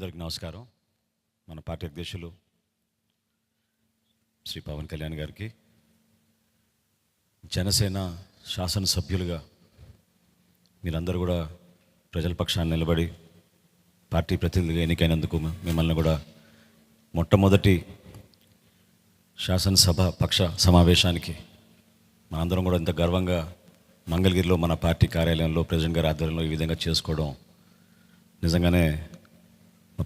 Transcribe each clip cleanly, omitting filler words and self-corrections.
అందరికీ నమస్కారం. మన పార్టీ అధ్యక్షులు శ్రీ పవన్ కళ్యాణ్ గారికి, జనసేన శాసనసభ్యులుగా మీరందరూ కూడా ప్రజల పక్షాన్ని నిలబడి పార్టీ ప్రతినిధిగా ఎన్నికైనందుకు మిమ్మల్ని కూడా మొట్టమొదటి శాసనసభ పక్ష సమావేశానికి మనందరం కూడా ఇంత గర్వంగా మంగళగిరిలో మన పార్టీ కార్యాలయంలో ప్రెసిడెంట్ గారి ఆధ్వర్యంలో ఈ విధంగా చేసుకోవడం నిజంగానే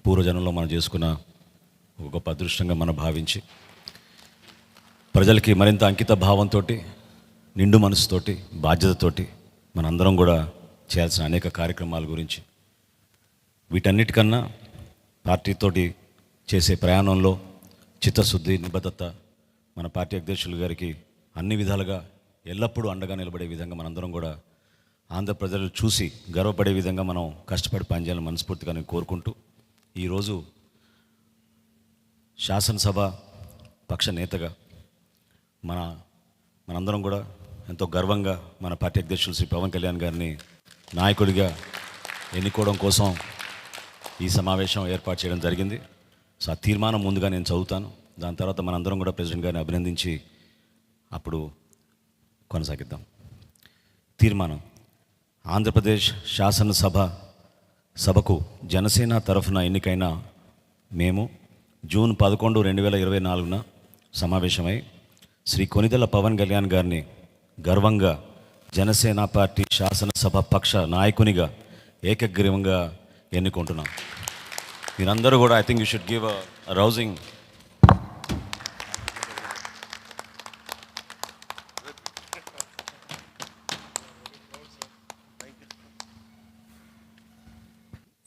పూర్వజనంలో మనం చేసుకున్న ఒక గొప్ప అదృష్టంగా మనం భావించి ప్రజలకి మరింత అంకిత భావంతో, నిండు మనసుతోటి, బాధ్యతతోటి మనందరం కూడా చేయాల్సిన అనేక కార్యక్రమాల గురించి, వీటన్నిటికన్నా పార్టీతోటి చేసే ప్రయాణంలో చిత్తశుద్ధి, నిబద్ధత మన పార్టీ అధ్యక్షులు గారికి అన్ని విధాలుగా ఎల్లప్పుడూ అండగా నిలబడే విధంగా మనందరం కూడా ఆంధ్ర ప్రజలు చూసి గర్వపడే విధంగా మనం కష్టపడి పనిచేయాలని మనస్ఫూర్తిగా నేను కోరుకుంటూ, ఈరోజు శాసనసభ పక్ష నేతగా మనందరం కూడా ఎంతో గర్వంగా మన పార్టీ అధ్యక్షులు శ్రీ పవన్ కళ్యాణ్ గారిని నాయకుడిగా ఎన్నుకోవడం కోసం ఈ సమావేశం ఏర్పాటు చేయడం జరిగింది. సో ఆ తీర్మానం ముందుగా నేను చదువుతాను. దాని తర్వాత మనందరం కూడా ప్రెసిడెంట్ గారిని అభినందించి అప్పుడు కొనసాగిద్దాం. తీర్మానం: ఆంధ్రప్రదేశ్ సభకు జనసేన తరఫున ఎన్నికైన మేము జూన్ 11, 2024 సమావేశమై శ్రీ కొనిదెల పవన్ కళ్యాణ్ గారిని గర్వంగా జనసేన పార్టీ శాసనసభ పక్ష నాయకునిగా ఏకగ్రీవంగా ఎన్నుకుంటున్నాం. మీరందరూ కూడా I think you should give a rousing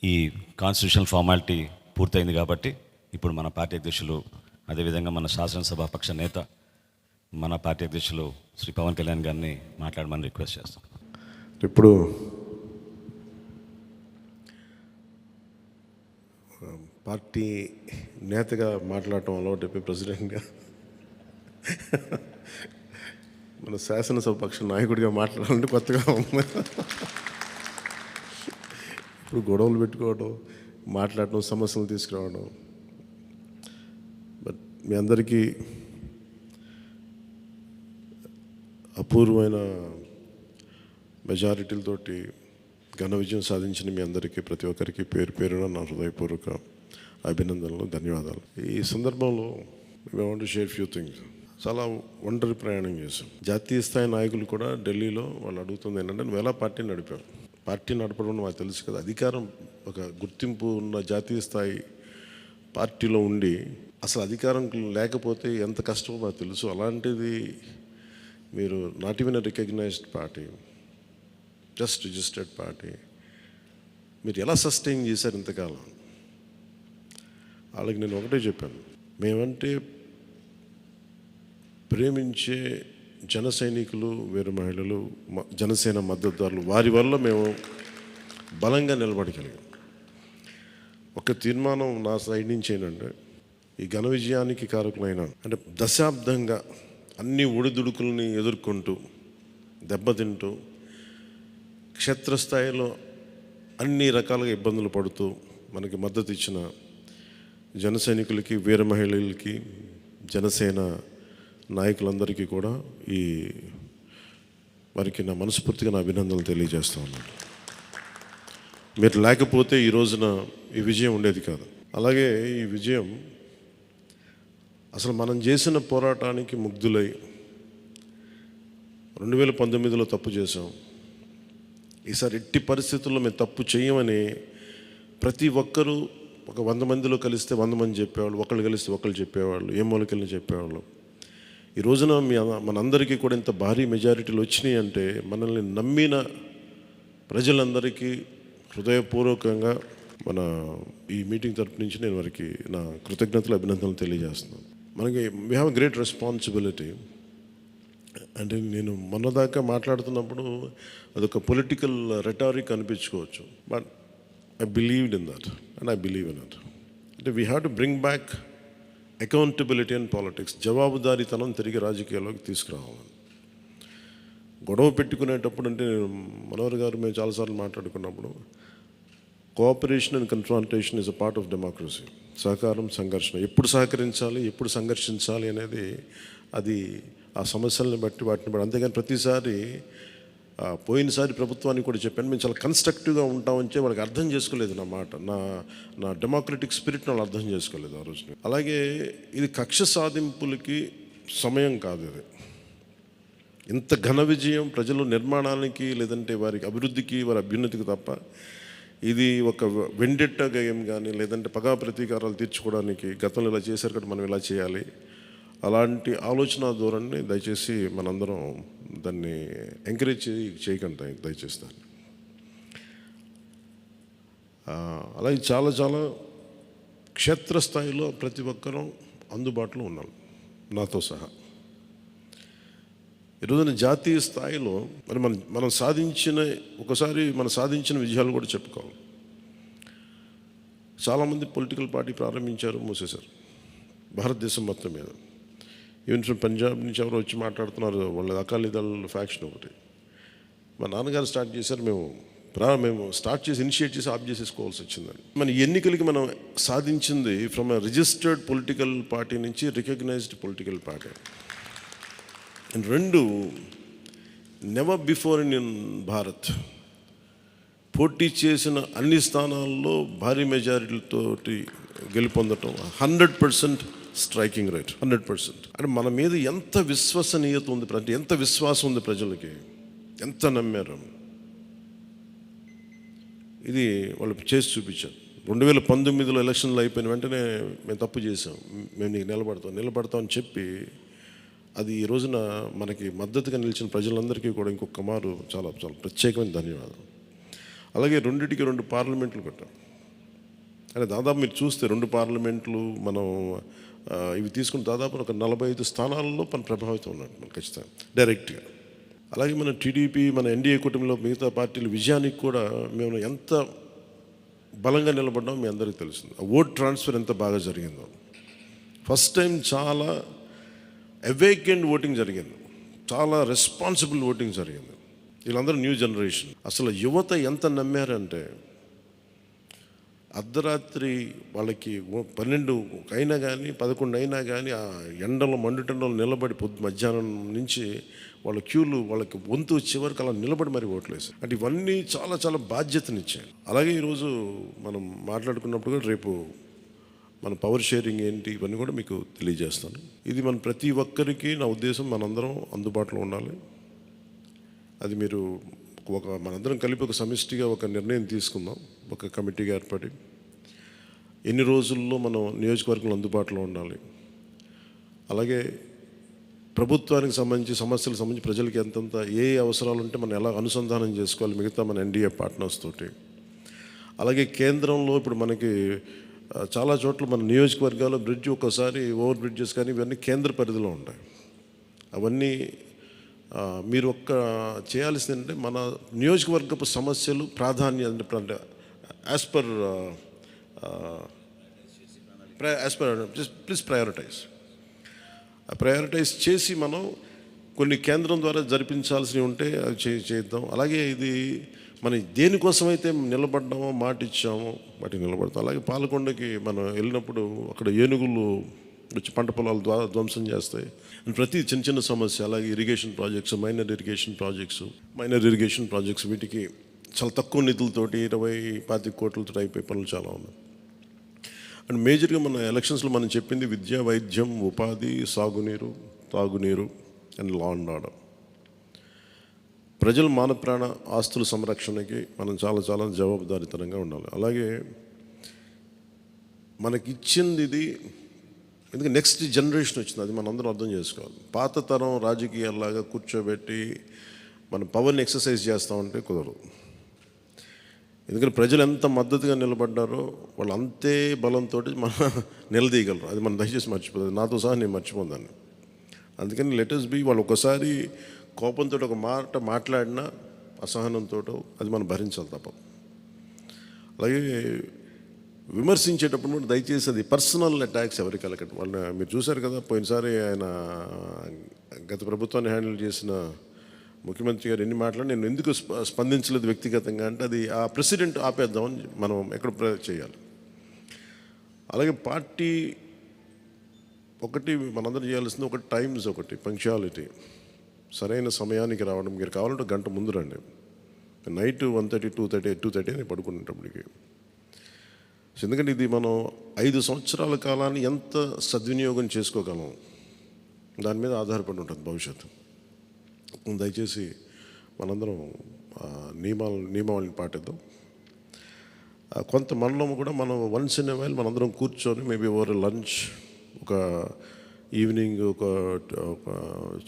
ఈ కాన్స్టిట్యూషనల్ ఫార్మాలిటీ పూర్తయింది కాబట్టి ఇప్పుడు మన పార్టీ అధ్యక్షులు, అదేవిధంగా మన శాసనసభ పక్ష నేత మన పార్టీ అధ్యక్షులు శ్రీ పవన్ కళ్యాణ్ గారిని మాట్లాడమని రిక్వెస్ట్ చేస్తాం. ఇప్పుడు పార్టీ నేతగా మాట్లాడటం అలవాటు, ప్రెసిడెంట్గా మన శాసనసభ పక్ష నాయకుడిగా మాట్లాడాలంటే కొత్తగా ఉంది. ఇప్పుడు గొడవలు పెట్టుకోవడం, మాట్లాడటం, సమస్యలు తీసుకురావడం. బట్ మీ అందరికీ అపూర్వమైన మెజారిటీలతోటి ఘన విజయం సాధించిన మీ అందరికీ, ప్రతి ఒక్కరికి పేరు పేరున నా హృదయపూర్వక అభినందనలు, ధన్యవాదాలు. ఈ సందర్భంలో I want to share few things. చాలా ఒంటరి ప్రయాణం చేశాం. జాతీయ స్థాయి నాయకులు కూడా ఢిల్లీలో వాళ్ళు అడుగుతుంది ఏంటంటే, నువ్వు ఎలా పార్టీ నడిపావు? పార్టీ నడపడం మాకు తెలుసు కదా, అధికారం ఒక గుర్తింపు ఉన్న జాతీయ స్థాయి పార్టీలో ఉండి అసలు అధికారం లేకపోతే ఎంత కష్టమో మాకు తెలుసు. అలాంటిది మీరు not even recognised party, just registered party, మీరు ఎలా సస్టైన్ చేశారు ఇంతకాలం? వాళ్ళకి నేను ఒకటే చెప్పాను, మేమంటే ప్రేమించే జన సైనికులు, వీర మహిళలు, జనసేన మద్దతుదారులు, వారి వల్ల మేము బలంగా నిలబడగలిగాం. ఒక తీర్మానం నా సైడ్ నుంచి ఏంటంటే, ఈ ఘన విజయానికి కారకులైన, అంటే దశాబ్దంగా అన్ని ఒడిదుడుకుల్ని ఎదుర్కొంటూ దెబ్బతింటూ క్షేత్రస్థాయిలో అన్ని రకాలుగా ఇబ్బందులు పడుతూ మనకి మద్దతు ఇచ్చిన జన సైనికులకి, వీర మహిళలకి, జనసేన నాయకులందరికీ కూడా వారికి నా మనస్ఫూర్తిగా నా అభినందనలు తెలియజేస్తూ ఉన్నాను. మీరు లేకపోతే ఈ రోజున ఈ విజయం ఉండేది కాదు. అలాగే ఈ విజయం అసలు మనం చేసిన పోరాటానికి ముగ్ధులై 2019లో తప్పు చేసాం, ఈసారి ఎట్టి పరిస్థితుల్లో మేము తప్పు చేయమని ప్రతి ఒక్కరూ ఒక 100 మందిలో కలిస్తే 100 మంది చెప్పేవాళ్ళు, ఒకళ్ళు కలిస్తే ఒకళ్ళు చెప్పేవాళ్ళు, ఏ మూలకెళ్ళి చెప్పేవాళ్ళు. ఈ రోజున మనందరికీ కూడా ఇంత భారీ మెజారిటీలు వచ్చినాయి అంటే మనల్ని నమ్మిన ప్రజలందరికీ హృదయపూర్వకంగా మన ఈ మీటింగ్ తరపు నుంచి నేను వారికి నా కృతజ్ఞతలు, అభినందనలు తెలియజేస్తున్నాను. మనకి వీ హ్యావ్ గ్రేట్ రెస్పాన్సిబిలిటీ. అంటే నేను మొన్నదాకా మాట్లాడుతున్నప్పుడు అదొక పొలిటికల్ రెటారిక్ అనిపించుకోవచ్చు, but I believed in that and I believe in it. అంటే we have to bring back accountability and politics. జవాబుదారీతనం తిరిగి రాజకీయాల్లోకి తీసుకురావాలని. గొడవ పెట్టుకునేటప్పుడు, అంటే మనోహర్ గారు మేము చాలాసార్లు మాట్లాడుకున్నప్పుడు cooperation and confrontation is a part of democracy. సహకారం, సంఘర్షణ, ఎప్పుడు సహకరించాలి, ఎప్పుడు సంఘర్షించాలి అనేది అది ఆ సమస్యలను బట్టి వాటిని బట్టి. అంతేగాని ప్రతిసారి పోయినసారి ప్రభుత్వానికి కూడా చెప్పాను, మేము చాలా కన్స్ట్రక్టివ్గా ఉంటామని వాళ్ళకి అర్థం చేసుకోలేదు నా మాట, నా డెమోక్రటిక్ స్పిరిట్ని వాళ్ళు అర్థం చేసుకోలేదు ఆ రోజున. అలాగే ఇది కక్ష సాధింపులకి సమయం కాదు. ఇది ఇంత ఘన విజయం ప్రజల నిర్మాణానికి లేదంటే వారికి అభివృద్ధికి, వారి అభ్యున్నతికి తప్ప ఇది ఒక వెండెట్ట గేమ్ కానీ లేదంటే పగా ప్రతీకారాలు తీర్చుకోవడానికి గతంలో ఇలా చేశారు కాబట్టి మనం ఇలా చేయాలి, అలాంటి ఆలోచన ధోరణిని దయచేసి మనందరం దాన్ని ఎంకరేజ్ చేయకండి దయచేసి దాన్ని. అలాగే చాలా చాలా క్షేత్రస్థాయిలో ప్రతి ఒక్కరూ అందుబాటులో ఉన్నాం నాతో సహా. ఈరోజున జాతీయ స్థాయిలో మరి మనం సాధించిన విజయాలు కూడా చెప్పుకోవాలి. చాలామంది పొలిటికల్ పార్టీ ప్రారంభించారు, మూసేశారు భారతదేశం మొత్తం మీద. ఈవెన్ ఫ్రమ్ పంజాబ్ నుంచి ఎవరో వచ్చి మాట్లాడుతున్నారు, వాళ్ళ అకాలీదళ ఫ్యాక్షన్ ఒకటి. మా నాన్నగారు స్టార్ట్ చేశారు, మేము స్టార్ట్ చేసి ఇనిషియేట్ చేసి ఆఫ్ చేసేసుకోవాల్సి వచ్చిందని. మన ఎన్నికలకి మనం సాధించింది from a registered political party నుంచి రికగ్నైజ్డ్ పొలిటికల్ పార్టీ. అండ్ రెండు, నెవర్ బిఫోర్ ఇన్ భారత్ పోటీ చేసిన అన్ని స్థానాల్లో భారీ మెజారిటీలతోటి గెలుపొందటం, 100% స్ట్రైకింగ్ రేట్, 100%. అంటే మన మీద ఎంత విశ్వసనీయత ఉంది, అంటే ఎంత విశ్వాసం ఉంది ప్రజలకి, ఎంత నమ్మారు, ఇది వాళ్ళు చేసి చూపించారు. 2019లో ఎలక్షన్లు అయిపోయిన వెంటనే మేము తప్పు చేసాం, మేము నీకు నిలబడతాం అని చెప్పి అది ఈ రోజున మనకి మద్దతుగా నిలిచిన ప్రజలందరికీ కూడా ఇంకొక మారు చాలా చాలా ప్రత్యేకమైన ధన్యవాదాలు. అలాగే 2 పార్లమెంట్లు కట్టాం. అంటే దాదాపు మీరు చూస్తే 2 పార్లమెంట్లు మనం ఇవి తీసుకుని దాదాపు ఒక 45 స్థానాల్లో మన ప్రభావితం ఉన్నట్టు మనం ఖచ్చితంగా డైరెక్ట్గా. అలాగే మన టీడీపీ, మన ఎన్డీఏ కుటుంబంలో మిగతా పార్టీల విజయానికి కూడా మేము ఎంత బలంగా నిలబడ్డామో మీ అందరికీ తెలుస్తుంది. ఆ ఓట్ ట్రాన్స్ఫర్ ఎంత బాగా జరిగిందో. ఫస్ట్ టైం చాలా అవేకెండ్ ఓటింగ్ జరిగింది, చాలా రెస్పాన్సిబుల్ ఓటింగ్ జరిగింది. వీళ్ళందరూ న్యూ జనరేషన్. అసలు యువత ఎంత నమ్మారంటే అర్ధరాత్రి వాళ్ళకి 12 అయినా కానీ 11 అయినా కానీ ఆ మండుటెండలో నిలబడి మధ్యాహ్నం నుంచి వాళ్ళ క్యూలు వాళ్ళకి వంతు వచ్చే వరకు అలా నిలబడి మరి ఓట్లు వేసారు. అంటే ఇవన్నీ చాలా చాలా బాధ్యతనిచ్చాయి. అలాగే ఈరోజు మనం మాట్లాడుకున్నప్పుడు కూడా రేపు మన పవర్ షేరింగ్ ఏంటి ఇవన్నీ కూడా మీకు తెలియజేస్తాను. ఇది మన ప్రతి ఒక్కరికి నా ఉద్దేశం మనందరం అందుబాటులో ఉండాలి. అది మీరు మనందరం కలిపి ఒక సమిష్టిగా ఒక నిర్ణయం తీసుకుందాం, ఒక కమిటీగా ఏర్పడి ఎన్ని రోజుల్లో మనం నియోజకవర్గంలో అందుబాటులో ఉండాలి. అలాగే ప్రభుత్వానికి సంబంధించి సమస్యలకు సంబంధించి ప్రజలకి ఎంతంత ఏ అవసరాలు ఉంటే మనం ఎలా అనుసంధానం చేసుకోవాలి మిగతా మన ఎన్డీఏ పార్ట్నర్స్ తోటి. అలాగే కేంద్రంలో ఇప్పుడు మనకి చాలా చోట్ల మన నియోజకవర్గాల్లో బ్రిడ్జ్ ఒక్కసారి ఓవర్ బ్రిడ్జెస్ కానీ ఇవన్నీ కేంద్ర పరిధిలో ఉంటాయి. అవన్నీ మీరు చేయాల్సింది అంటే మన నియోజకవర్గపు సమస్యలు ప్రాధాన్యత అంటే యాజ్ పర్ ప్లీజ్ ప్రయారిటైజ్ చేసి మనం కొన్ని కేంద్రం ద్వారా జరిపించాల్సినవి ఉంటే అవి చేద్దాం. అలాగే ఇది మనం దేనికోసమైతే నిలబడ్డామో మాట ఇచ్చామో వాటికి నిలబడతాం. అలాగే పాలకొండకి మనం వెళ్ళినప్పుడు అక్కడ ఏనుగులు వచ్చి పంట పొలాలు ధ్వంసం చేస్తాయి. ప్రతి చిన్న సమస్య. అలాగే irrigation projects, minor irrigation projects వీటికి చాలా తక్కువ నిధులతోటి 20-25 కోట్లతో అయిపోయే పనులు చాలా ఉన్నాయి. అండ్ మేజర్గా మన ఎలక్షన్స్లో మనం చెప్పింది విద్య, వైద్యం, ఉపాధి, సాగునీరు, తాగునీరు అండ్ లా అండ్ ఆర్డర్. ప్రజల మానప్రాణ ఆస్తుల సంరక్షణకి మనం చాలా చాలా జవాబుదారీతనంగా ఉండాలి. అలాగే మనకిచ్చింది ఇది, ఎందుకంటే నెక్స్ట్ జనరేషన్ వచ్చింది, అది మనం అందరం అర్థం చేసుకోవాలి. పాత తరం రాజకీయాల్లాగా కూర్చోబెట్టి మనం పవర్ని ఎక్సర్సైజ్ చేస్తామంటే కుదరదు. ఎందుకంటే ప్రజలు ఎంత మద్దతుగా నిలబడ్డారో వాళ్ళు అంతే బలంతో మనం నిలదీయగలరు. అది మనం దయచేసి మర్చిపోతుంది, నాతో సహా నేను మర్చిపోదాన్ని. అందుకని లెటర్స్ బి వాళ్ళు ఒకసారి కోపంతో ఒక మాట మాట్లాడినా అసహనంతో అది మనం భరించాలి తప్పదు. అలాగే విమర్శించేటప్పుడు కూడా దయచేసి అది పర్సనల్ అటాక్స్ ఎవరికి కలగండి. వాళ్ళని మీరు చూశారు కదా, పోయినసారి ఆయన గత ప్రభుత్వాన్ని హ్యాండిల్ చేసిన ముఖ్యమంత్రి గారు ఎన్ని మాట్లాడి నేను ఎందుకు స్పందించలేదు వ్యక్తిగతంగా అంటే అది ఆ ప్రెసిడెంట్ ఆపేద్దామని మనం ఎక్కడ చేయాలి. అలాగే పార్టీ ఒకటి మనందరం చేయాల్సింది ఒకటి టైమ్స్, ఒకటి పంక్చువాలిటీ, సరైన సమయానికి రావడం. మీరు కావాలంటే గంట ముందు రండి. నైట్ 1:30, 2:30 అని పడుకునేటప్పటికి. ఎందుకంటే ఇది మనం 5 సంవత్సరాల కాలాన్ని ఎంత సద్వినియోగం చేసుకోగలం దాని మీద ఆధారపడి ఉంటుంది భవిష్యత్తు. దయచేసి మనందరం నియమావళిని పాటిద్దాం. కొంత మనలో కూడా మనం వన్స్ ఇన్ ఎ వైల్ మనందరం కూర్చొని మేబీ ఓవర్ లంచ్, ఒక ఈవినింగ్ ఒక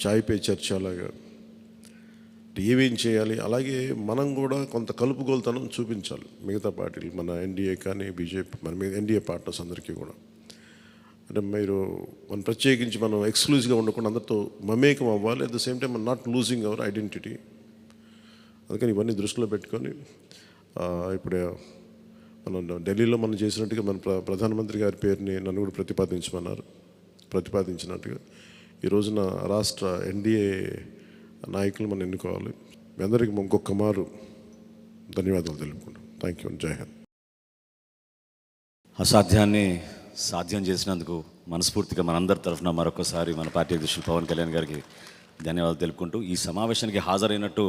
చాయ్ పే చర్చ లాగా ఏమేం చేయాలి. అలాగే మనం కూడా కొంత కలుపుగోలుతనం చూపించాలి మిగతా పార్టీలు, మన ఎన్డీఏ కానీ బీజేపీ, మన ఎన్డీఏ పార్ట్నర్స్ అందరికీ కూడా. అంటే మనం ప్రత్యేకించి మనం ఎక్స్క్లూజివ్గా ఉండకుండా అందరితో మమేకం అవ్వాలి. At the same time not losing our identity. అందుకని ఇవన్నీ దృష్టిలో పెట్టుకొని ఇప్పుడు మనం ఢిల్లీలో మనం చేసినట్టుగా మన ప్రధానమంత్రి గారి పేరుని నన్ను కూడా ప్రతిపాదించినట్టుగా ఈ రోజున రాష్ట్ర ఎన్డీఏ నాయకులు మనం ఎన్నుకోవాలి. మీ అందరికీ ఇంకొక మారు ధన్యవాదాలు తెలుపుకుంటాం. Thank you. జై హింద్. అసాధ్యాన్ని సాధ్యం చేసినందుకు మనస్ఫూర్తిగా మనందరి తరఫున మరొకసారి మన పార్టీ అధ్యక్షులు పవన్ కళ్యాణ్ గారికి ధన్యవాదాలు తెలుపుకుంటూ, ఈ సమావేశానికి హాజరైనట్టు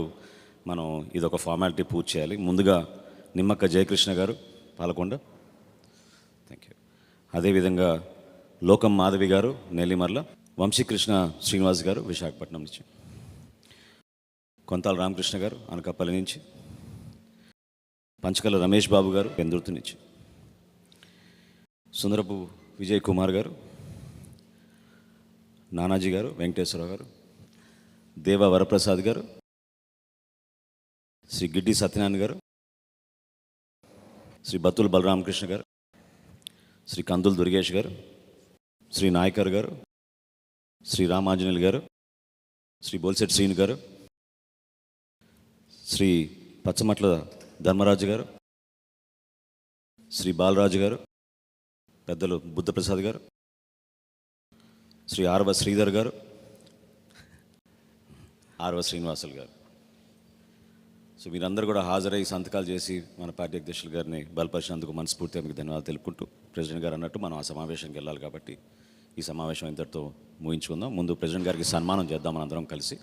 మనం ఇదొక ఫార్మాలిటీ పూర్తి చేయాలి. ముందుగా నిమ్మక్క జయకృష్ణ గారు పాలకొండ, థ్యాంక్ యూ. అదేవిధంగా లోకం మాధవి గారు నెల్లిమర్ల, వంశీకృష్ణ శ్రీనివాస్ గారు విశాఖపట్నం నుంచి, కొంతాల రామకృష్ణ గారు అనకాపల్లి నుంచి, పంచకల రమేష్ బాబు గారు పెందుర్తి నుంచి, సుందరపు విజయ్ కుమార్ గారు, నానాజీ గారు, వెంకటేశ్వరరావు గారు, దేవ వరప్రసాద్ గారు, శ్రీ గిడ్డి సత్యనారాయణ గారు, శ్రీ బత్తుల బలరామకృష్ణ గారు, శ్రీ కందుల దుర్గేష్ గారు, శ్రీ నాయకర్ గారు, శ్రీ రామాంజనేయులు గారు, శ్రీ బోల్సెట్ శ్రీను గారు, శ్రీ పచ్చమట్ల ధర్మరాజు గారు, శ్రీ బాలరాజు గారు, పెద్దలు బుద్ధప్రసాద్ గారు, శ్రీ ఆర్వ శ్రీధర్ గారు, ఆర్వ శ్రీనివాసులు గారు. సో మీరందరూ కూడా హాజరై సంతకాలు చేసి మన పార్టీ అధ్యక్షులు గారిని బలపరిచినందుకు మనస్ఫూర్తిగా మీకు ధన్యవాదాలు తెలుపుకుంటూ, ప్రెసిడెంట్ గారు అన్నట్టు మనం ఆ సమావేశానికి వెళ్ళాలి కాబట్టి ఈ సమావేశం ఇంతటితో ముగించుకుందాం. ముందు ప్రెసిడెంట్ గారికి సన్మానం చేద్దాం మనందరం కలిసి.